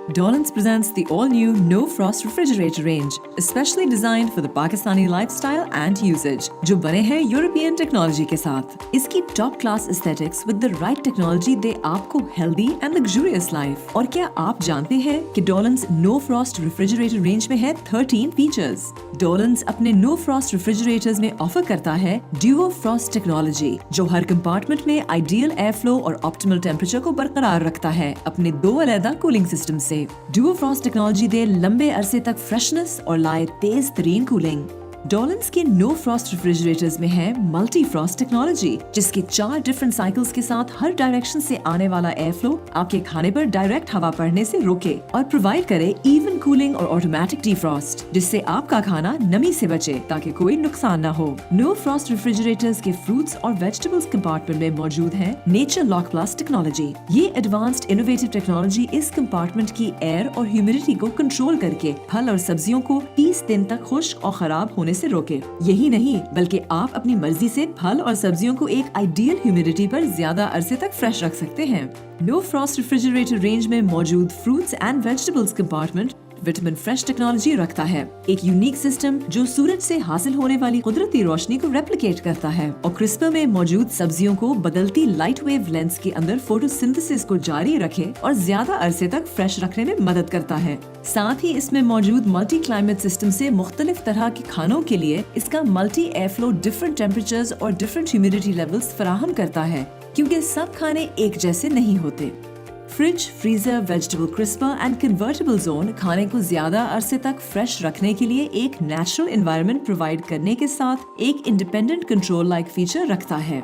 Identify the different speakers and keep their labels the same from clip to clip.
Speaker 1: Dolans presents the all-new No Frost refrigerator range, especially designed for the Pakistani lifestyle and usage, जो बने हैं European technology के साथ। इसकी top class aesthetics with the right technology दे आपको healthy and luxurious life. और क्या आप जानते हैं कि डोलन्स नो फ्रॉस्ट रेफ्रिजरेटर रेंज में है 13 फीचर्स। डोलन्स अपने नो फ्रॉस्ट रेफ्रिजरेटर्स में ऑफर करता है ड्यूओ फ्रॉस्ट टेक्नोलॉजी, जो हर कंपार्टमेंट में आइडियल एयर फ्लो और ऑप्टिमल टेम्परेचर को बरकरार रखता है अपने 2 अलग कूलिंग सिस्टम से। ड्यूओ फ्रॉस्ट टेक्नोलॉजी दे लंबे अरसे तक फ्रेशनेस और लाए तेज तरीन कूलिंग। डोलन्स के नो फ्रॉस्ट रेफ्रिजरेटर्स में है मल्टी फ्रॉस्ट टेक्नोलॉजी, जिसके 4 डिफरेंट साइकिल्स के साथ हर डायरेक्शन से आने वाला एयर फ्लो आपके खाने पर डायरेक्ट हवा पड़ने से रोके और प्रोवाइड करे इवन कूलिंग और ऑटोमेटिक डिफ्रॉस्ट, जिससे आपका खाना नमी से बचे ताकि कोई नुकसान न हो। नो फ्रॉस्ट रेफ्रिजरेटर्स के फ्रूट्स और वेजिटेबल्स कंपार्टमेंट में मौजूद है नेचर लॉक प्लस टेक्नोलॉजी। ये एडवांस्ड इनोवेटिव टेक्नोलॉजी इस कंपार्टमेंट की एयर और ह्यूमिडिटी को कंट्रोल करके फल और सब्जियों को 30 दिन तक खुश्क और खराब होने से रोके। यही नहीं, बल्कि आप अपनी मर्जी से फल और सब्जियों को एक आइडियल ह्यूमिडिटी पर ज्यादा अरसे तक फ्रेश रख सकते हैं। नो फ्रॉस्ट रेफ्रिजरेटर रेंज में मौजूद fruits and vegetables compartment vitamin fresh technology रखता है, एक यूनिक सिस्टम जो सूरज से हासिल होने वाली कुदरती रोशनी को रेप्लिकेट करता है और क्रिस्पर में मौजूद सब्जियों को बदलती लाइट वेव लेंस के अंदर फोटोसिंथेसिस को जारी रखे और ज्यादा अरसे तक फ्रेश रखने में मदद करता है। साथ ही इसमें मौजूद मल्टी क्लाइमेट सिस्टम से मुख्तलिफ तरह के खानों के लिए इसका multi air flow different temperatures और डिफरेंट ह्यूमिडिटी लेवल्स फराहम करता है, क्योंकि सब खाने एक जैसे नहीं होते। Fridge, freezer, vegetable crisper and convertible zone खाने को ज्यादा अरसे तक फ्रेश रखने के लिए एक नेचुरल एनवायरनमेंट प्रोवाइड करने के साथ एक इंडिपेंडेंट कंट्रोल लाइक फीचर रखता है।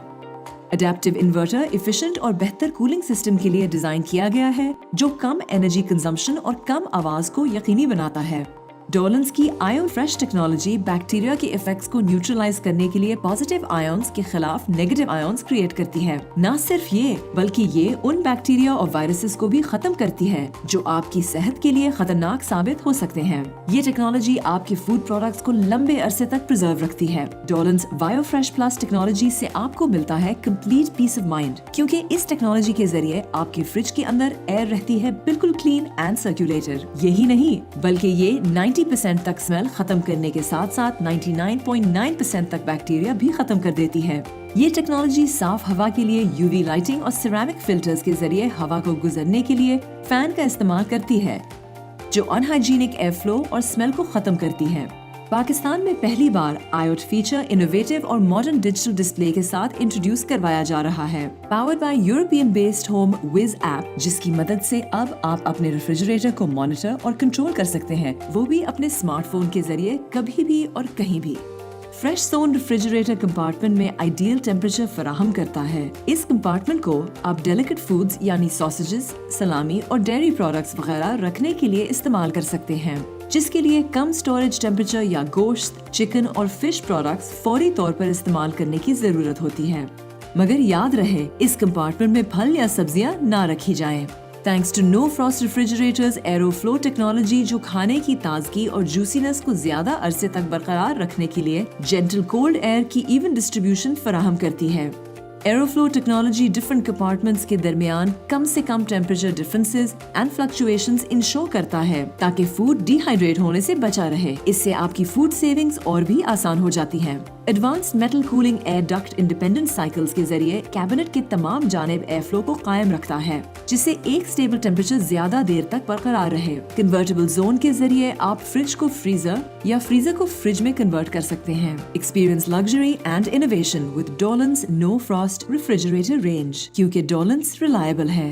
Speaker 1: अडेप्टिव इन्वर्टर एफिशिएंट और बेहतर कूलिंग सिस्टम के लिए डिजाइन किया गया है, जो कम एनर्जी कंजम्पशन और कम आवाज को यकीनी बनाता है। डोलन्स की आयन फ्रेश टेक्नोलॉजी बैक्टीरिया के इफेक्ट्स को न्यूट्रलाइज करने के लिए पॉजिटिव आयन्स के खिलाफ नेगेटिव आयन्स क्रिएट करती है। न सिर्फ ये, बल्कि ये उन बैक्टीरिया और वायरसेस को भी खत्म करती है जो आपकी सेहत के लिए खतरनाक साबित हो सकते हैं। ये टेक्नोलॉजी आपके फूड प्रोडक्ट्स को लंबे अरसे तक प्रिजर्व रखती है। डोलन्स बायोफ्रेश प्लस टेक्नोलॉजी से आपको मिलता है कंप्लीट पीस ऑफ माइंड, क्योंकि इस टेक्नोलॉजी के जरिए आपके फ्रिज के अंदर एयर रहती है बिल्कुल क्लीन एंड सर्कुलेटेड। यही नहीं, बल्कि ये 90% तक स्मेल खत्म करने के साथ साथ 99.9% तक बैक्टीरिया भी खत्म कर देती है। ये टेक्नोलॉजी साफ हवा के लिए यूवी लाइटिंग और सिरेमिक फिल्टर्स के जरिए हवा को गुजरने के लिए फैन का इस्तेमाल करती है, जो अनहाइजीनिक एयर फ्लो और स्मेल को खत्म करती है। पाकिस्तान में पहली बार आयोट फीचर इनोवेटिव और मॉडर्न डिजिटल डिस्प्ले के साथ इंट्रोड्यूस करवाया जा रहा है, powered by European based home wiz app, जिसकी मदद से अब आप अपने रेफ्रिजरेटर को मॉनिटर और कंट्रोल कर सकते हैं, वो भी अपने स्मार्टफोन के जरिए कभी भी और कहीं भी। फ्रेश जोन रेफ्रिजरेटर कंपार्टमेंट में आइडियल टेम्परेचर फराहम करता है। इस कंपार्टमेंट को आप डेलिकेट फूड्स यानी सॉसेजेस, सलामी और डेयरी प्रोडक्ट्स वगैरह रखने के लिए इस्तेमाल कर सकते हैं, जिसके लिए कम स्टोरेज टेम्परेचर या गोश्त, चिकन और फिश प्रोडक्ट्स फौरी तौर पर इस्तेमाल करने की जरूरत होती है। मगर याद रहे, इस कंपार्टमेंट में फल या सब्जियां ना रखी जाएं। Thanks to no frost refrigerators aeroflow technology, जो खाने की ताजगी और जूसीनेस को ज्यादा अरसे तक बरकरार रखने के लिए जेंटल कोल्ड एयर की इवन डिस्ट्रीब्यूशन फराहम करती है। एरोफ्लो टेक्नोलॉजी डिफरेंट कंपार्टमेंट्स के दरमियान कम से कम temperature differences and fluctuations ensure करता है, ताकि फूड डिहाइड्रेट होने से बचा रहे। इससे आपकी फूड सेविंग्स और भी आसान हो जाती है। Advance metal cooling air duct independent cycles के जरिए कैबिनेट के तमाम जानिब एयर फ्लो को कायम रखता है, जिससे एक स्टेबल टेम्परेचर ज्यादा देर तक बरकरार रहे। कन्वर्टेबल जोन के जरिए आप फ्रिज को फ्रीजर या फ्रीजर को फ्रिज में कन्वर्ट कर सकते हैं। Experience luxury and innovation with Dawlance no frost refrigerator range, क्योंकि डोलन्स रिलायबल है।